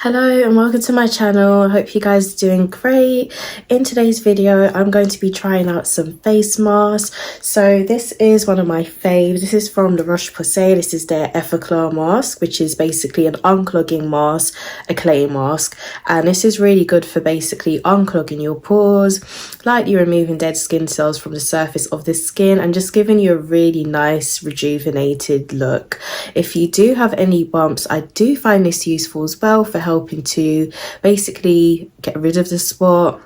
Hello and welcome to my channel. I hope you guys are doing great. In today's video I'm going to be trying out some face masks. So this is one of my faves. This is from the Roche-Posay. This is their Effaclar mask, which is basically an unclogging mask, a clay mask, and this is really good for basically unclogging your pores, lightly removing dead skin cells from the surface of the skin and just giving you a really nice rejuvenated look. If you do have any bumps, I do find this useful as well for helping to basically get rid of the spot,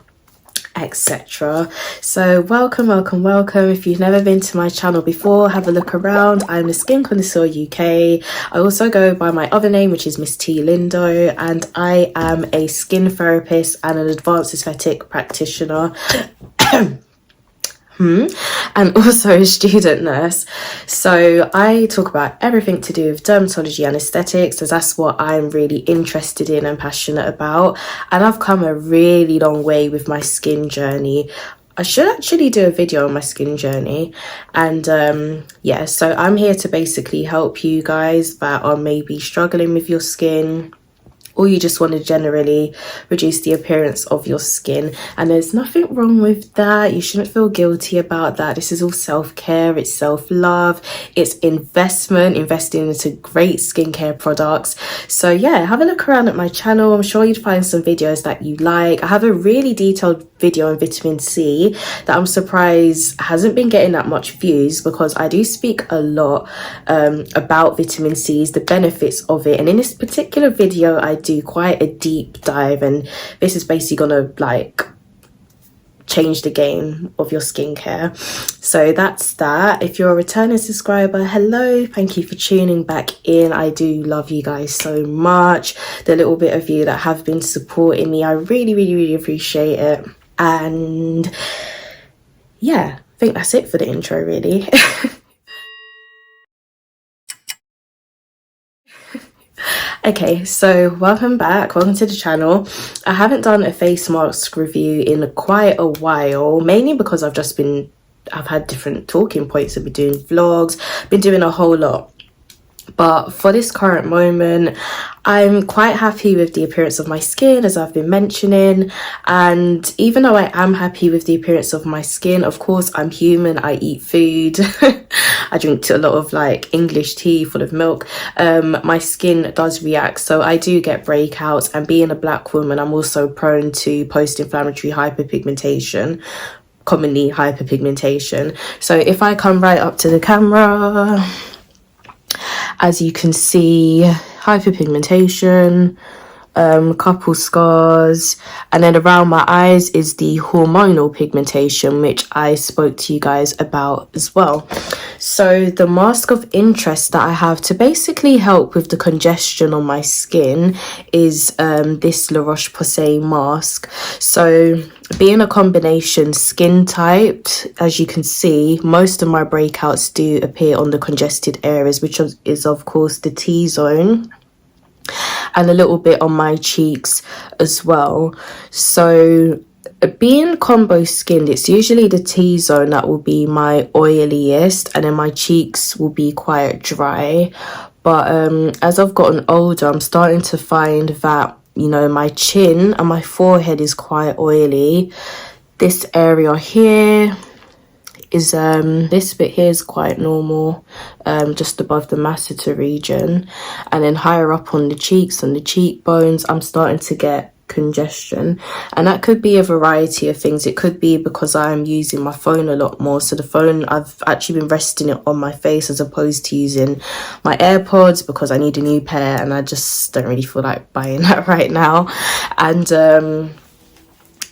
etc. So welcome. If you've never been to my channel before, have a look around. I'm the Skin Connoisseur UK. I also go by my other name, which is Miss T Lindo, and I am a skin therapist and an advanced aesthetic practitioner. And also a student nurse. So I talk about everything to do with dermatology and aesthetics, as that's what I'm really interested in and passionate about. And I've come a really long way with my skin journey. I should actually do a video on my skin journey. And yeah, so I'm here to basically help you guys that are maybe struggling with your skin, or you just want to generally reduce the appearance of your skin. And there's nothing wrong with that. You shouldn't feel guilty about that. This is all self-care, it's self-love, it's investing into great skincare products. So yeah, have a look around at my channel. I'm sure you'd find some videos that you like. I have a really detailed video on vitamin C that I'm surprised hasn't been getting that much views, because I do speak a lot about vitamin C's, the benefits of it. And in this particular video, I do quite a deep dive, and this is basically gonna like change the game of your skincare. So that's that. If you're a returning subscriber, hello, thank you for tuning back in. I do love you guys so much. The little bit of you that have been supporting me, I really appreciate it. And yeah, I think that's it for the intro really. Okay, so welcome back, welcome to the channel. I haven't done a face mask review in quite a while, mainly because I've had different talking points. I've been doing vlogs, been doing a whole lot. But for this current moment, I'm quite happy with the appearance of my skin, as I've been mentioning. And even though I am happy with the appearance of my skin, of course, I'm human, I eat food. I drink a lot of like English tea full of milk. My skin does react, so I do get breakouts. And being a black woman, I'm also prone to post-inflammatory hyperpigmentation, commonly hyperpigmentation. So if I come right up to the camera, as you can see, hyperpigmentation, couple scars, and then around my eyes is the hormonal pigmentation, which I spoke to you guys about as well. So the mask of interest that I have to basically help with the congestion on my skin is this Roche-Posay mask. So being a combination skin type, as you can see, most of my breakouts do appear on the congested areas, which is of course the T-zone, and a little bit on my cheeks as well. So being combo skinned, it's usually the T-zone that will be my oiliest, and then my cheeks will be quite dry. But as I've gotten older, I'm starting to find that, you know, my chin and my forehead is quite oily. This area here is this bit here is quite normal, just above the masseter region, and then higher up on the cheeks and the cheekbones I'm starting to get congestion. And that could be a variety of things. It could be because I'm using my phone a lot more, so the phone, I've actually been resting it on my face as opposed to using my AirPods, because I need a new pair and I just don't really feel like buying that right now. And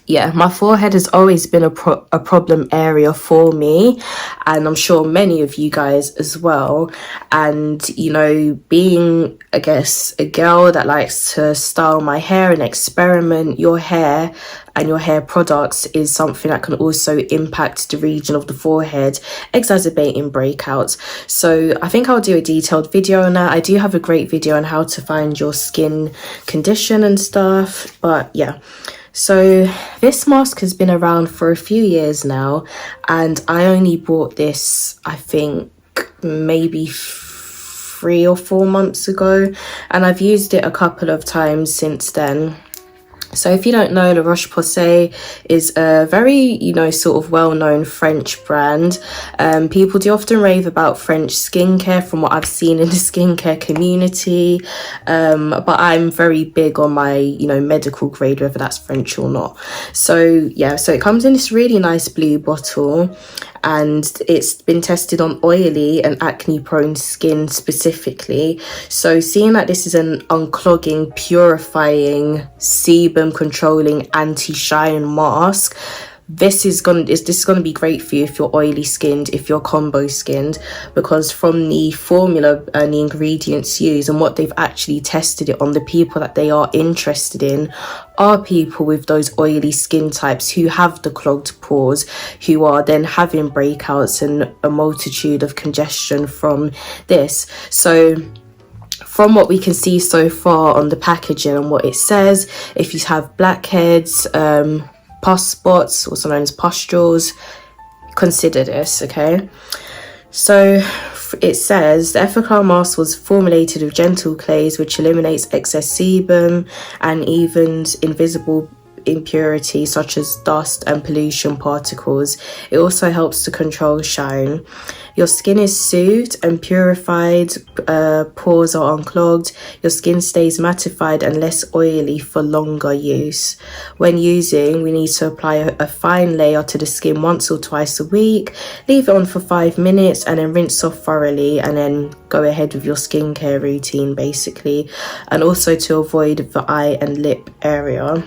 yeah, my forehead has always been a problem area for me, and I'm sure many of you guys as well. And, you know, being, I guess, a girl that likes to style my hair and experiment, your hair and your hair products is something that can also impact the region of the forehead, exacerbating breakouts. So I think I'll do a detailed video on that. I do have a great video on how to find your skin condition and stuff, but yeah. So this mask has been around for a few years now, and I only bought this, I think, maybe 3 or 4 months ago, and I've used it a couple of times since then. So if you don't know, the Roche-Posay is a very, you know, sort of well-known French brand. People do often rave about French skincare from what I've seen in the skincare community. But I'm very big on my, you know, medical grade, whether that's French or not. So yeah, so it comes in this really nice blue bottle, and it's been tested on oily and acne prone skin specifically. So seeing that this is an unclogging, purifying, sebum controlling, anti-shine mask, this is gonna be great for you if you're oily skinned, if you're combo skinned, because from the formula and the ingredients used and what they've actually tested it on, the people that they are interested in are people with those oily skin types who have the clogged pores, who are then having breakouts and a multitude of congestion from this. So from what we can see so far on the packaging and what it says, if you have blackheads, pus spots, also known as pustules, consider this, okay? So it says the Effaclar mask was formulated with gentle clays which eliminates excess sebum and evens invisible impurities such as dust and pollution particles. It also helps to control shine. Your skin is soothed and purified, pores are unclogged, your skin stays mattified and less oily for longer use. When using, we need to apply a fine layer to the skin once or twice a week, leave it on for 5 minutes and then rinse off thoroughly, and then go ahead with your skincare routine basically, and also to avoid the eye and lip area.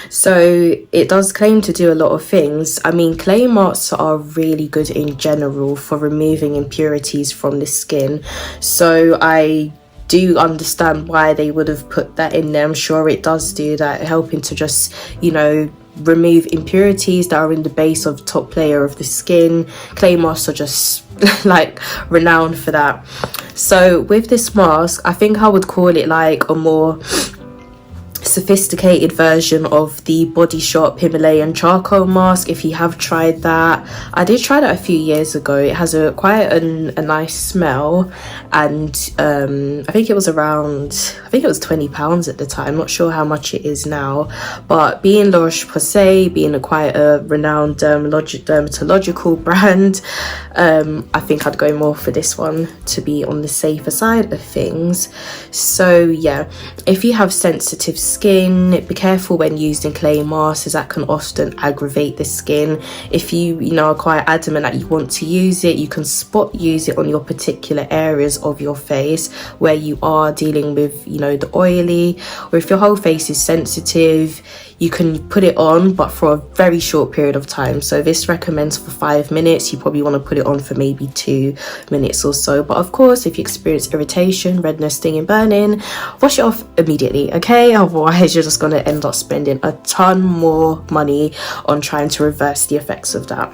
So it does claim to do a lot of things. I mean, clay masks are really good in general for removing impurities from the skin, so I do understand why they would have put that in there. I'm sure it does do that, helping to just, you know, remove impurities that are in the base of top layer of the skin. Clay masks are just like renowned for that. So with this mask, I think I would call it like a more sophisticated version of the Body Shop Himalayan charcoal mask. If you have tried that, I did try that a few years ago. It has quite a nice smell, and I think it was £20 at the time. Not sure how much it is now, but being La Roche-Posay, being quite a renowned dermatological brand, I think I'd go more for this one to be on the safer side of things. So yeah, if you have sensitive skin, be careful when using clay masks, as that can often aggravate the skin. If you are quite adamant that you want to use it, you can spot use it on your particular areas of your face where you are dealing with, the oily, or if your whole face is sensitive, you can put it on, but for a very short period of time. So this recommends for 5 minutes. You probably want to put it on for maybe 2 minutes or so. But of course, if you experience irritation, redness, stinging, burning, wash it off immediately, okay? Otherwise, you're just going to end up spending a ton more money on trying to reverse the effects of that.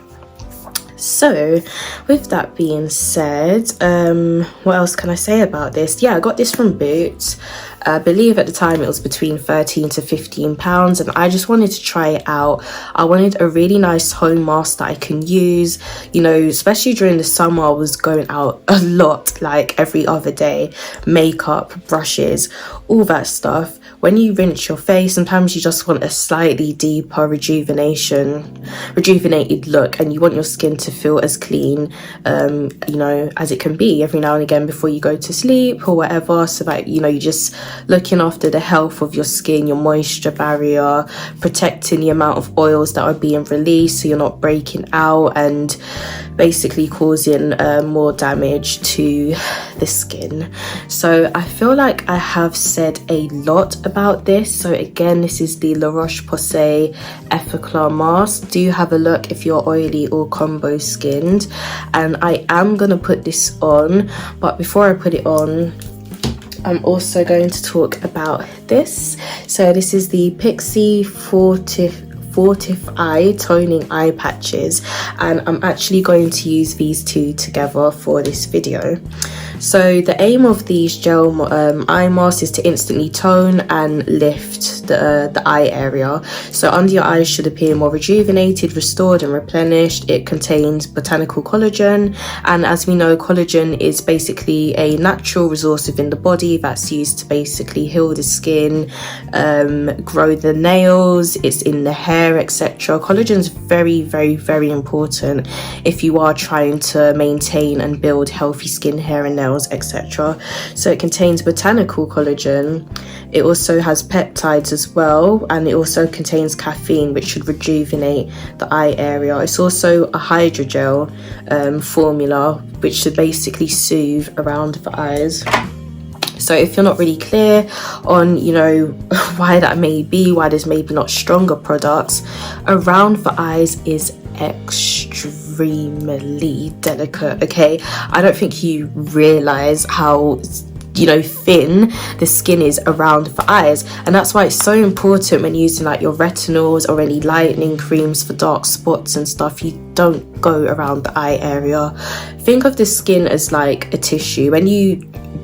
So with that being said, what else can I say about this? Yeah, I got this from Boots. I believe at the time it was between £13 to £15, and I just wanted to try it out. I wanted a really nice home mask that I can use, especially during the summer. I was going out a lot, like every other day, makeup, brushes, all that stuff. When you rinse your face, sometimes you just want a slightly deeper rejuvenated look, and you want your skin to feel as clean, as it can be every now and again before you go to sleep or whatever, so that, you're just looking after the health of your skin, your moisture barrier, protecting the amount of oils that are being released so you're not breaking out and basically causing more damage to the skin. So I feel like I have said a lot about this. So again, this is the La Roche-Posay Effaclar mask. Do have a look if you're oily or combo skinned, and I am gonna put this on, but before I put it on, I'm also going to talk about this. So this is the PIXI FortifEYE Toning Eye Patches, and I'm actually going to use these two together for this video. So the aim of these gel eye masks is to instantly tone and lift the eye area. So under your eyes should appear more rejuvenated, restored and replenished. It contains botanical collagen, and as we know, collagen is basically a natural resource within the body that's used to basically heal the skin, grow the nails, it's in the hair, etc. Collagen is very, very, very important if you are trying to maintain and build healthy skin, hair and nails, etc. So it contains botanical collagen. It also has peptides as well, and it also contains caffeine, which should rejuvenate the eye area. It's also a hydrogel formula, which should basically soothe around the eyes. So if you're not really clear on, you know, why that may be, why there's maybe not stronger products, around the eyes is extremely delicate, okay? I don't think you realize how, you know, thin the skin is around the eyes, and that's why it's so important when using like your retinols or any lightening creams for dark spots and stuff, you don't go around the eye area. Think of the skin as like a tissue. When you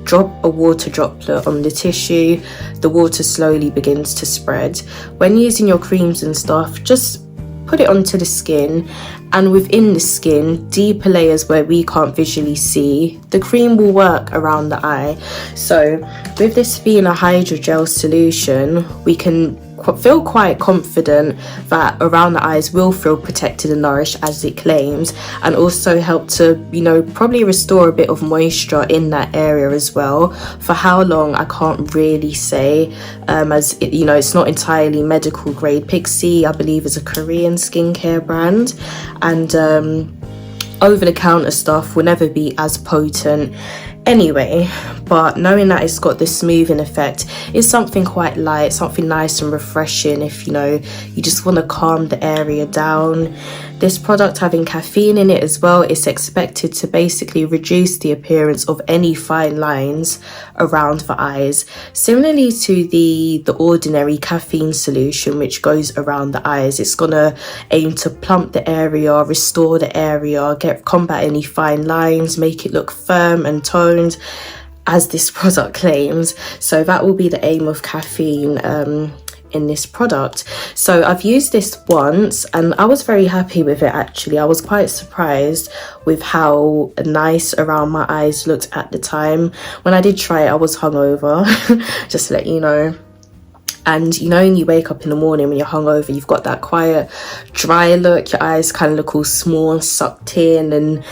drop a water droplet on the tissue, the water slowly begins to spread. When using your creams and stuff, just put it onto the skin, and within the skin, deeper layers where we can't visually see, the cream will work around the eye. So with this being a hydrogel solution, we can feel quite confident that around the eyes will feel protected and nourished as it claims, and also help to, you know, probably restore a bit of moisture in that area as well. For how long, I can't really say, as it, you know, it's not entirely medical grade. PIXI, I believe, is a Korean skincare brand, and over-the-counter stuff will never be as potent anyway. But knowing that it's got this smoothing effect is something quite light, something nice and refreshing if, you know, you just want to calm the area down. This product having caffeine in it as well, it's expected to basically reduce the appearance of any fine lines around the eyes, similarly to the ordinary caffeine solution which goes around the eyes. It's gonna aim to plump the area, restore the area, combat any fine lines, make it look firm and toned, as this product claims. So that will be the aim of caffeine in this product. So I've used this once and I was very happy with it actually. I was quite surprised with how nice around my eyes looked at the time. When I did try it, I was hungover, just to let you know. And you know, when you wake up in the morning when you're hungover, you've got that quiet, dry look, your eyes kind of look all small and sucked in and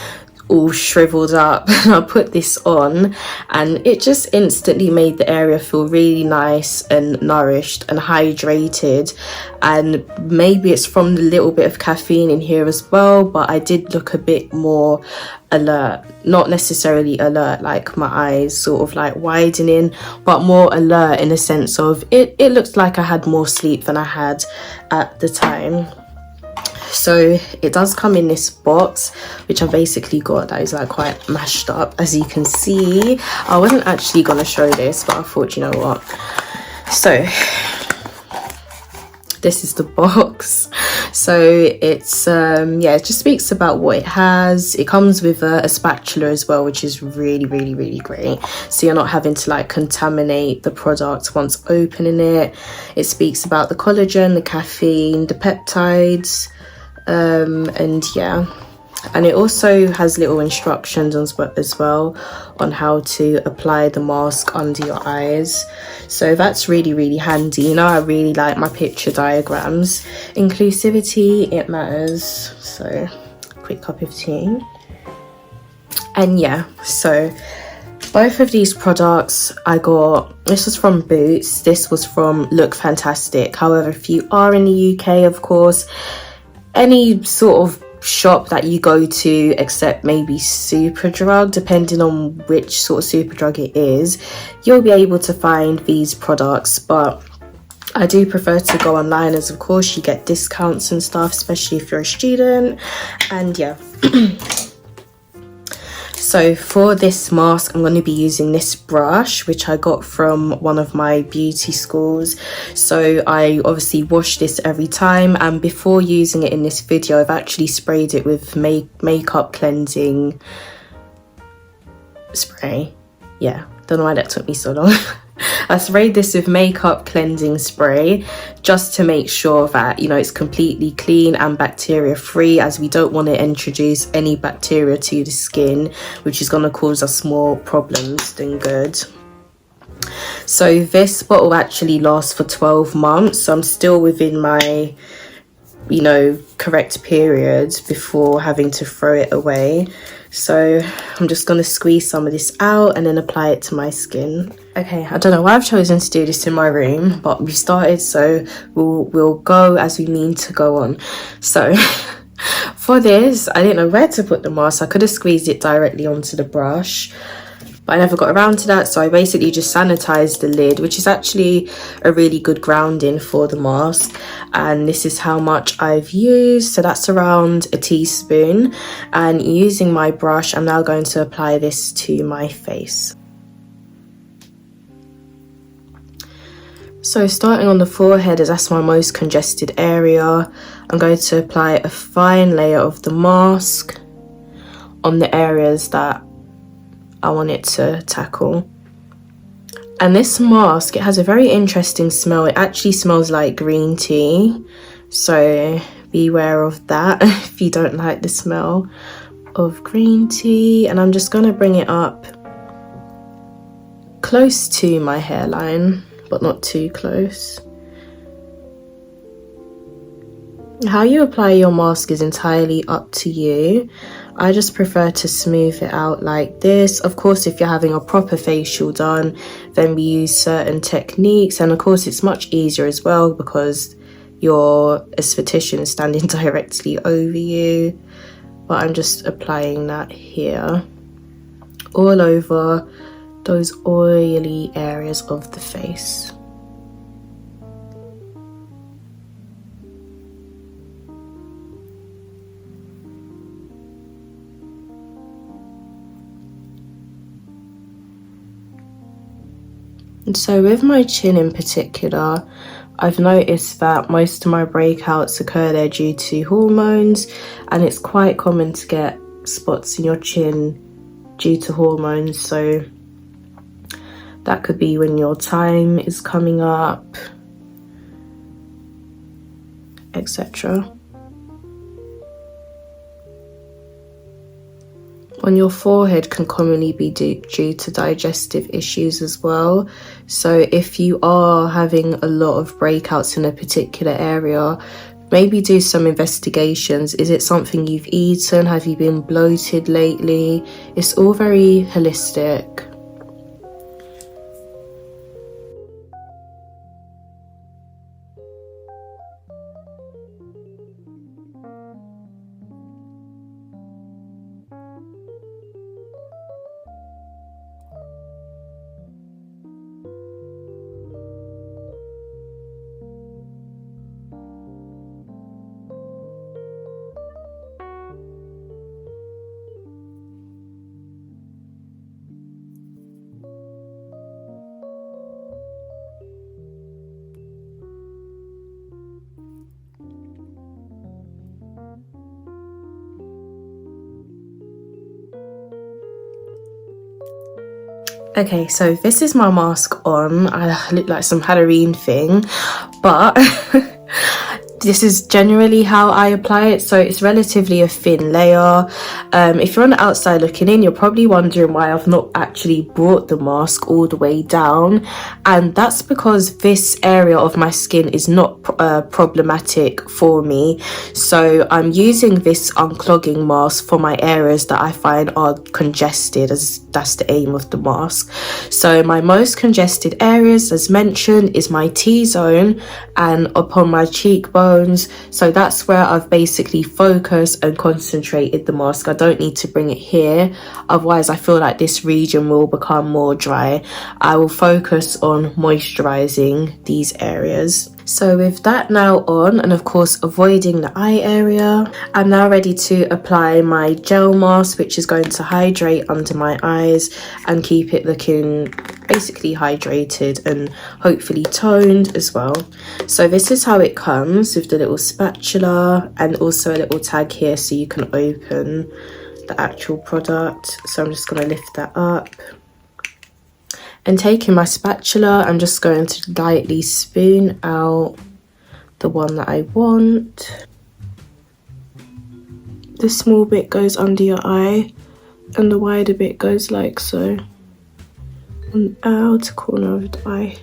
all shriveled up. I put this on and it just instantly made the area feel really nice and nourished and hydrated, and maybe it's from the little bit of caffeine in here as well, but I did look a bit more alert, not necessarily alert like my eyes sort of like widening, but more alert in the sense of it looked like I had more sleep than I had at the time. So it does come in this box, which I basically got, that is like quite mashed up, as you can see. I wasn't actually gonna show this, but I thought, you know what, so this is the box. So it's yeah, it just speaks about what it has. It comes with a spatula as well, which is really great, so you're not having to like contaminate the product once opening it. It speaks about the collagen, the caffeine, the peptides, and yeah, and it also has little instructions as well on how to apply the mask under your eyes. So that's really handy. You know, I really like my picture diagrams. Inclusivity, it matters. So quick cup of tea. And yeah, so both of these products I got, this was from Boots, this was from Look Fantastic. However, if you are in the UK, of course, any sort of shop that you go to except maybe Superdrug, depending on which sort of Superdrug it is, you'll be able to find these products. But I do prefer to go online, as of course you get discounts and stuff, especially if you're a student. And yeah. So for this mask, I'm going to be using this brush, which I got from one of my beauty schools. So I obviously wash this every time, and before using it in this video, I've actually sprayed it with makeup cleansing spray. Yeah, don't know why that took me so long. I sprayed this with makeup cleansing spray just to make sure that, you know, it's completely clean and bacteria free, as we don't want to introduce any bacteria to the skin, which is going to cause us more problems than good. So this bottle actually lasts for 12 months, so I'm still within my, you know, correct period before having to throw it away. So I'm just going to squeeze some of this out and then apply it to my skin. Okay, I don't know why I've chosen to do this in my room, but we started, so we'll go as we mean to go on. So for this, I didn't know where to put the mask. I could have squeezed it directly onto the brush, but I never got around to that, so I basically just sanitized the lid, which is actually a really good grounding for the mask. And this is how much I've used, so that's around a teaspoon. And using my brush, I'm now going to apply this to my face. So starting on the forehead, as that's my most congested area, I'm going to apply a fine layer of the mask on the areas that I want it to tackle. And this mask, it has a very interesting smell. It actually smells like green tea, so beware of that if you don't like the smell of green tea. And I'm just going to bring it up close to my hairline, but not too close. How you apply your mask is entirely up to you. I just prefer to smooth it out like this. Of course, if you're having a proper facial done, then we use certain techniques. And of course, it's much easier as well because your esthetician is standing directly over you. But I'm just applying that here, all over those oily areas of the face. And so with my chin in particular, I've noticed that most of my breakouts occur there due to hormones, and it's quite common to get spots in your chin due to hormones. So that could be when your time is coming up, etc. On your forehead can commonly be due to digestive issues as well. So if you are having a lot of breakouts in a particular area, maybe do some investigations. Is it something you've eaten? Have you been bloated lately? It's all very holistic. Okay, so this is my mask on. I look like some Halloween thing, but this is generally how I apply it. So it's relatively a thin layer. If you're on the outside looking in, you're probably wondering why I've not actually brought the mask all the way down, and that's because this area of my skin is not problematic for me. So I'm using this unclogging mask for my areas that I find are congested, as that's the aim of the mask. So my most congested areas, as mentioned, is my T-zone and upon my cheekbones. So that's where I've basically focused and concentrated the mask. I don't need to bring it here, otherwise I feel like this region will become more dry. I will focus on moisturizing these areas. So with that now on, and of course avoiding the eye area, I'm now ready to apply my gel mask, which is going to hydrate under my eyes and keep it looking basically hydrated and hopefully toned as well. So this is how it comes, with the little spatula and also a little tag here so you can open the actual product. So I'm just going to lift that up. And taking my spatula, I'm just going to lightly spoon out the one that I want. The small bit goes under your eye and the wider bit goes like so. On the outer corner of the eye.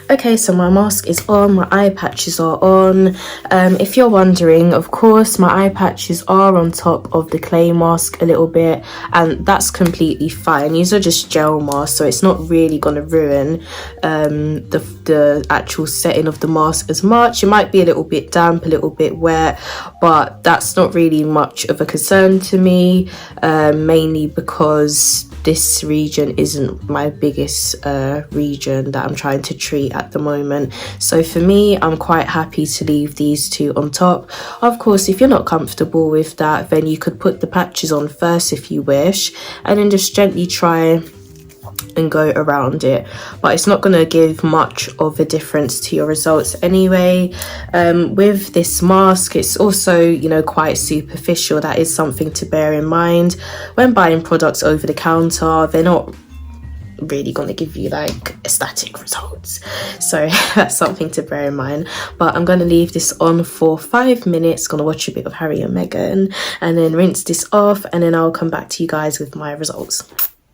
Okay, so my mask is on, my eye patches are on. If you're wondering, of course, my eye patches are on top of the clay mask a little bit, and that's completely fine. These are just gel masks, so it's not really going to ruin the actual setting of the mask as much. It might be a little bit damp, a little bit wet, but that's not really much of a concern to me, mainly because this region isn't my biggest region that I'm trying to treat at the moment. So for me, I'm quite happy to leave these two on top. Of course, if you're not comfortable with that, then you could put the patches on first if you wish, and then just gently try and go around it, but it's not going to give much of a difference to your results anyway. With this mask, it's also, you know, quite superficial. That is something to bear in mind when buying products over the counter. They're not really going to give you like aesthetic results, so that's something to bear in mind. But I'm going to leave this on for 5 minutes, going to watch a bit of Harry and Meghan, and then rinse this off, and then I'll come back to you guys with my results.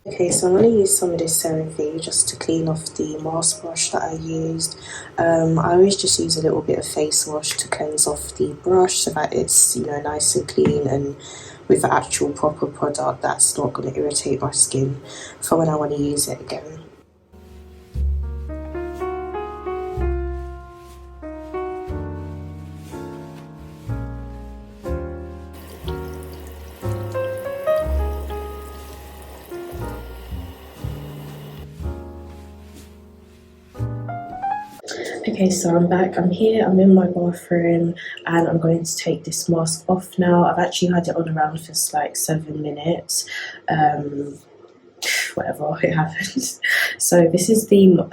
Okay, so I'm going to use some of this CeraVe just to clean off the mask brush that I used. I always just use a little bit of face wash to cleanse off the brush so that it's, you know, nice and clean, and with the actual proper product that's not going to irritate my skin for when I want to use it again. Okay, so I'm back, I'm here, I'm in my bathroom, and I'm going to take this mask off now. I've actually had it on around for like 7 minutes. Whatever, it happens. So this is the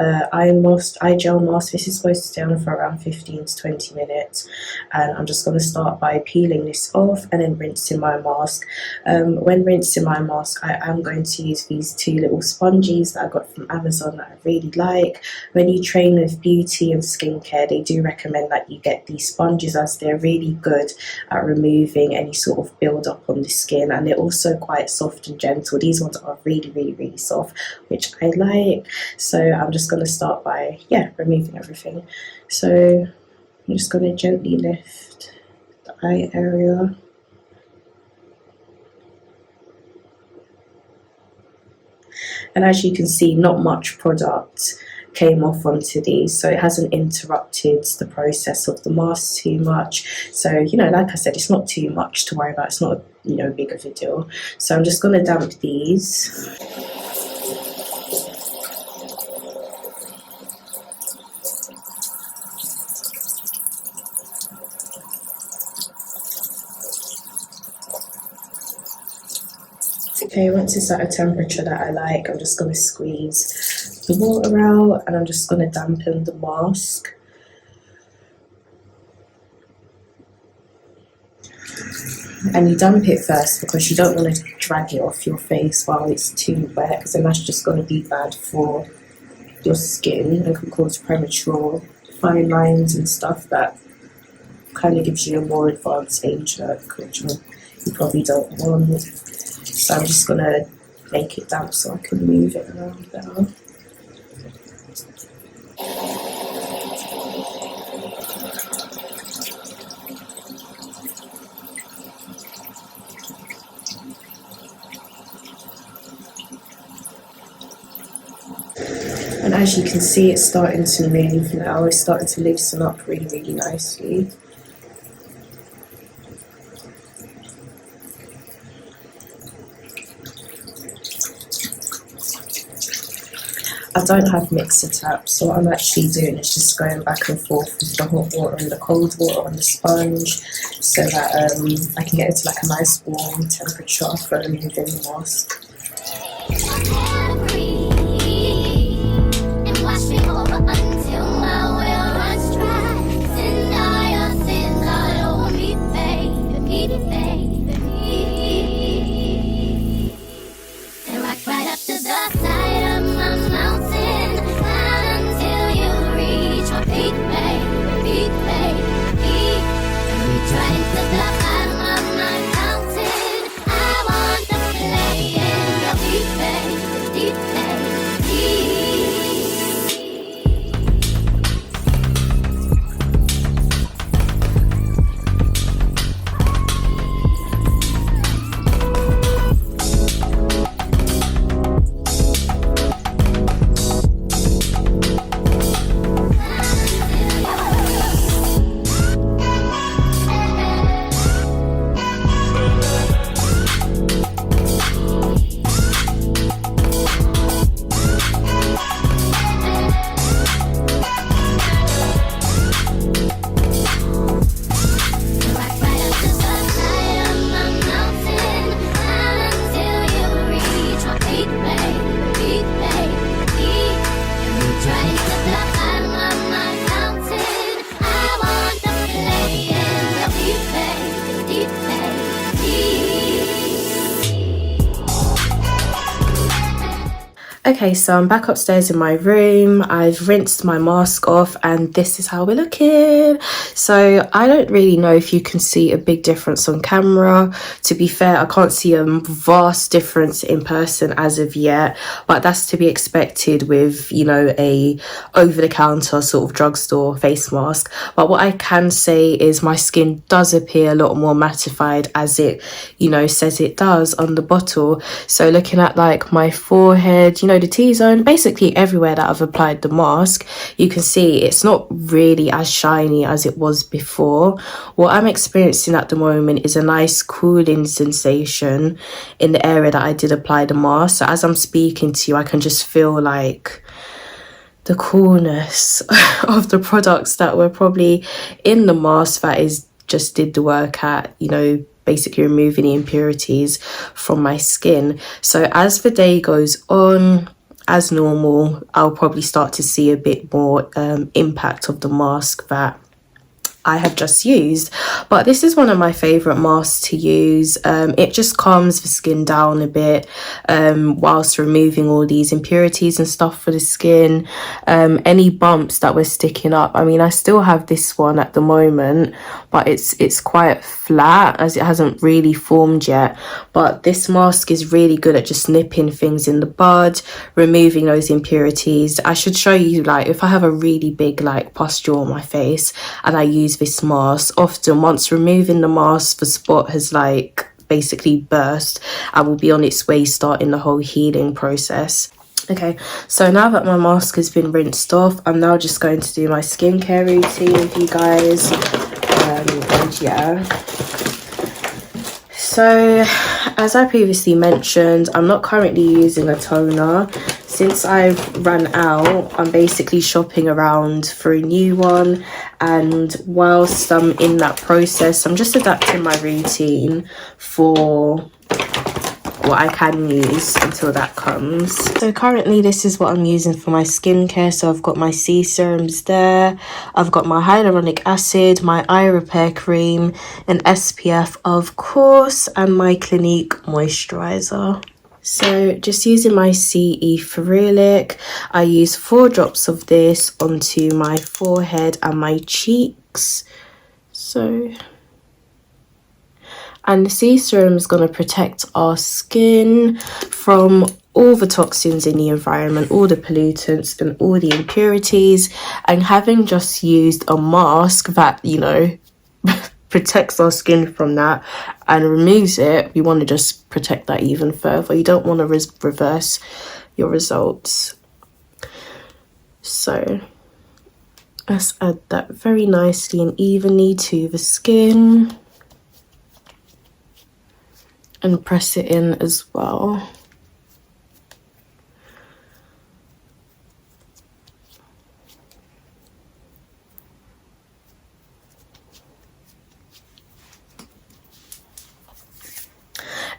eye gel mask. This is supposed to stay on for around 15 to 20 minutes, and I'm just going to start by peeling this off and then rinsing my mask. When rinsing my mask, I am going to use these two little sponges that I got from Amazon that I really like. When you train with beauty and skincare, they do recommend that you get these sponges, as they're really good at removing any sort of build up on the skin, and they're also quite soft and gentle. These ones are really soft, which I like. So I'm just going to start by removing everything. So I'm just going to gently lift the eye area. And as you can see, not much product came off onto these, so it hasn't interrupted the process of the mask too much. So, you know, like I said, it's not too much to worry about. It's not, you know, big of a deal. So I'm just going to damp these. Okay, once it's at a temperature that I like, I'm just going to squeeze the water out, and I'm just going to dampen the mask. And you damp it first because you don't want to drag it off your face while it's too wet, because then that's just going to be bad for your skin and can cause premature fine lines and stuff. That kind of gives you a more advanced age look, which you probably don't want. So I'm just going to make it damp so I can move it around better. And as you can see, it's starting to move now. It's starting to loosen up really nicely. I don't have mixer taps, so what I'm actually doing is just going back and forth with the hot water and the cold water on the sponge, so that I can get it to like a nice warm temperature for removing the mask. Okay, so I'm back upstairs in my room. I've rinsed my mask off and this is how we're looking. So I don't really know if you can see a big difference on camera. To be fair, I can't see a vast difference in person as of yet, but that's to be expected with, you know, a over-the-counter sort of drugstore face mask. But what I can say is my skin does appear a lot more mattified, as it, you know, says it does on the bottle. So looking at like my forehead, you know, the T-zone, basically everywhere that I've applied the mask, you can see it's not really as shiny as it was before. What I'm experiencing at the moment is a nice cooling sensation in the area that I did apply the mask. So as I'm speaking to you, I can just feel like the coolness of the products that were probably in the mask that is just did the work at, you know, basically removing the impurities from my skin. So as the day goes on, as normal, I'll probably start to see a bit more impact of the mask that I have just used. But this is one of my favorite masks to use. It just calms the skin down a bit whilst removing all these impurities and stuff for the skin. Any bumps that were sticking up, I mean, I still have this one at the moment, but it's quite flat as it hasn't really formed yet. But this mask is really good at just nipping things in the bud, removing those impurities. I should show you, like, if I have a really big like pustule on my face and I use this mask, often once removing the mask, the spot has like basically burst and will be on its way starting the whole healing process. Okay, so now that my mask has been rinsed off, I'm now just going to do my skincare routine with you guys. And yeah, so as I previously mentioned, I'm not currently using a toner. Since I've run out, I'm basically shopping around for a new one, and whilst I'm in that process, I'm just adapting my routine for what I can use until that comes. So currently this is what I'm using for my skincare. So I've got my C serums there, I've got my hyaluronic acid, my eye repair cream, an SPF of course, and my Clinique moisturizer. So just using my CE Ferulic, I use 4 drops of this onto my forehead and my cheeks. And the C serum is going to protect our skin from all the toxins in the environment, all the pollutants and all the impurities. And having just used a mask that, you know, protects our skin from that and removes it, we want to just protect that even further. You don't want to reverse your results. So let's add that very nicely and evenly to the skin and press it in as well.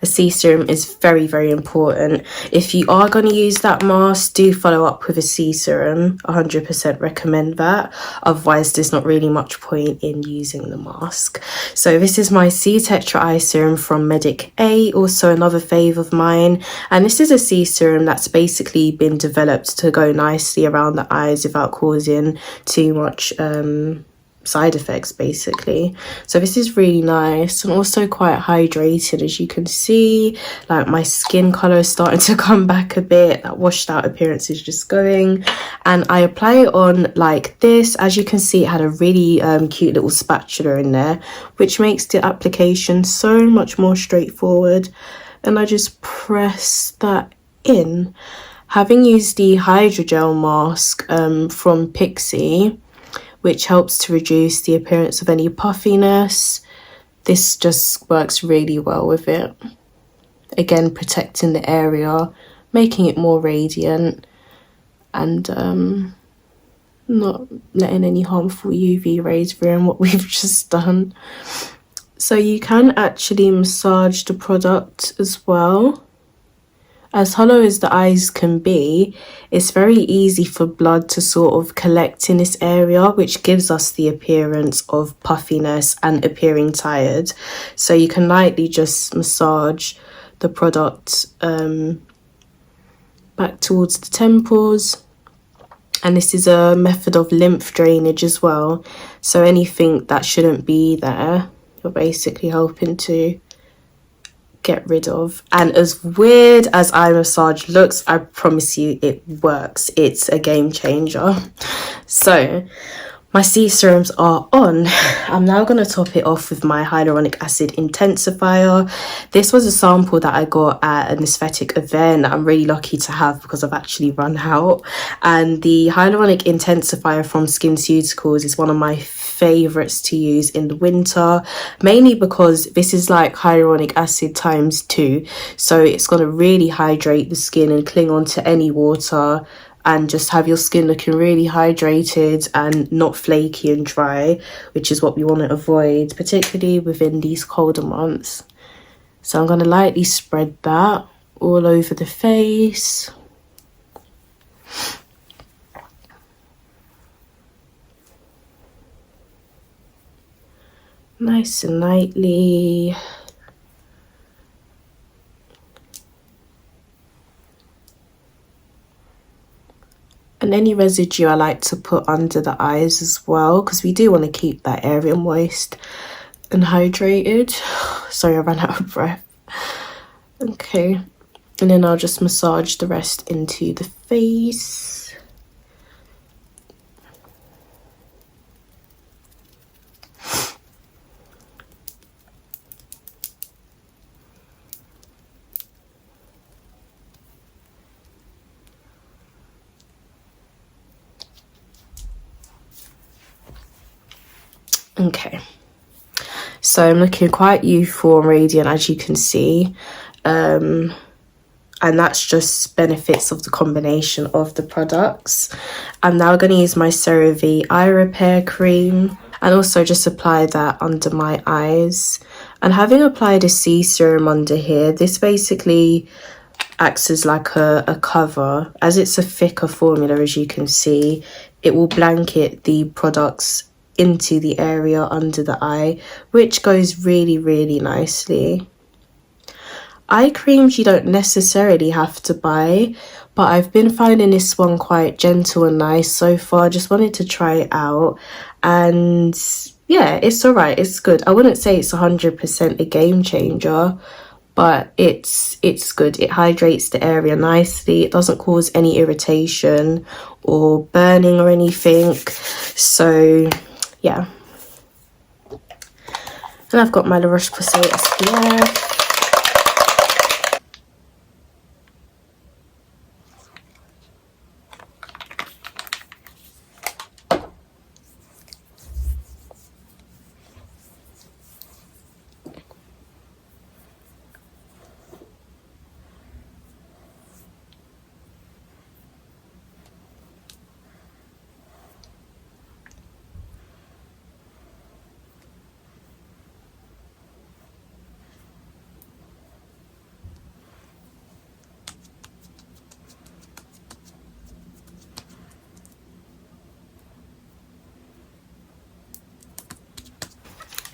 A C serum is very, very important. If you are going to use that mask, do follow up with a C serum. 100% recommend that. Otherwise, there's not really much point in using the mask. So this is my C Tetra Eye Serum from Medic A, also another fave of mine. And this is a C serum that's basically been developed to go nicely around the eyes without causing too much side effects basically. So this is really nice and also quite hydrated, as you can see. Like my skin color is starting to come back a bit, that washed out appearance is just going. And I apply it on like this. As you can see, it had a really cute little spatula in there, which makes the application so much more straightforward. And I just press that in. Having used the hydrogel mask from PIXI, which helps to reduce the appearance of any puffiness, this just works really well with it. Again, protecting the area, making it more radiant, and not letting any harmful UV rays through in what we've just done. So you can actually massage the product as well. As hollow as the eyes can be, it's very easy for blood to sort of collect in this area, which gives us the appearance of puffiness and appearing tired. So you can lightly just massage the product back towards the temples. And this is a method of lymph drainage as well. So anything that shouldn't be there, you're basically helping to get rid of. And as weird as eye massage looks, I promise you it works. It's a game changer. So my C serums are on. I'm now going to top it off with my hyaluronic acid intensifier. This was a sample that I got at an aesthetic event that I'm really lucky to have because I've actually run out. And the hyaluronic intensifier from SkinCeuticals is one of my favorites to use in the winter, mainly because this is like hyaluronic acid times 2. So it's going to really hydrate the skin and cling on to any water, and just have your skin looking really hydrated and not flaky and dry, which is what we want to avoid, particularly within these colder months. So I'm going to lightly spread that all over the face. Nice and lightly. And any residue I like to put under the eyes as well, because we do want to keep that area moist and hydrated. Sorry, I ran out of breath. Okay, and then I'll just massage the rest into the face. Okay, so I'm looking quite youthful and radiant, as you can see, and that's just benefits of the combination of the products. I'm now going to use my CeraVe eye repair cream and also just apply that under my eyes. And having applied a C serum under here, this basically acts as like a cover. As it's a thicker formula, as you can see, it will blanket the products into the area under the eye, which goes really, really nicely. Eye creams you don't necessarily have to buy, but I've been finding this one quite gentle and nice so far. Just wanted to try it out, and yeah, it's alright, it's good. I wouldn't say it's 100% a game changer, but it's good. It hydrates the area nicely. It doesn't cause any irritation or burning or anything. So yeah. And I've got my Roche-Posay SPF.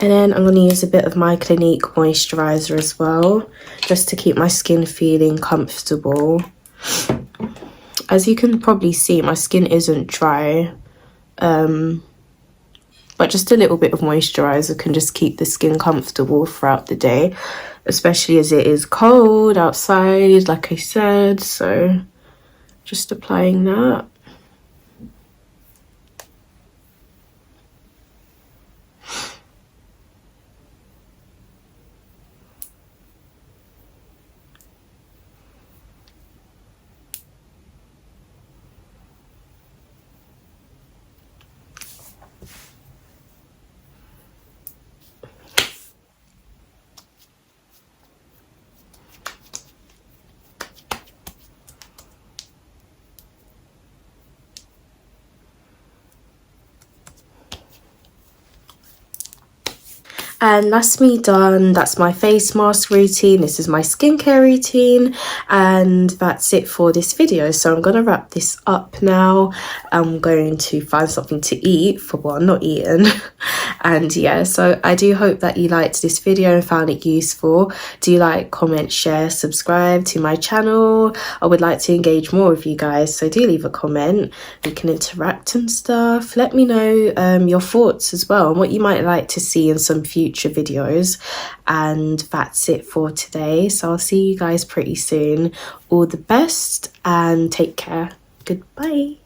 And then I'm going to use a bit of my Clinique moisturizer as well, just to keep my skin feeling comfortable. As you can probably see, my skin isn't dry, but just a little bit of moisturizer can just keep the skin comfortable throughout the day, especially as it is cold outside, like I said. So just applying that. And that's me done. That's my face mask routine. This is my skincare routine. And that's it for this video. So I'm going to wrap this up now. I'm going to find something to eat for what I'm not eating. And yeah, so I do hope that you liked this video and found it useful. Do like, comment, share, subscribe to my channel. I would like to engage more with you guys. So do leave a comment. We can interact and stuff. Let me know your thoughts as well and what you might like to see in some future videos. And that's it for today, so I'll see you guys pretty soon. All the best and take care. Goodbye.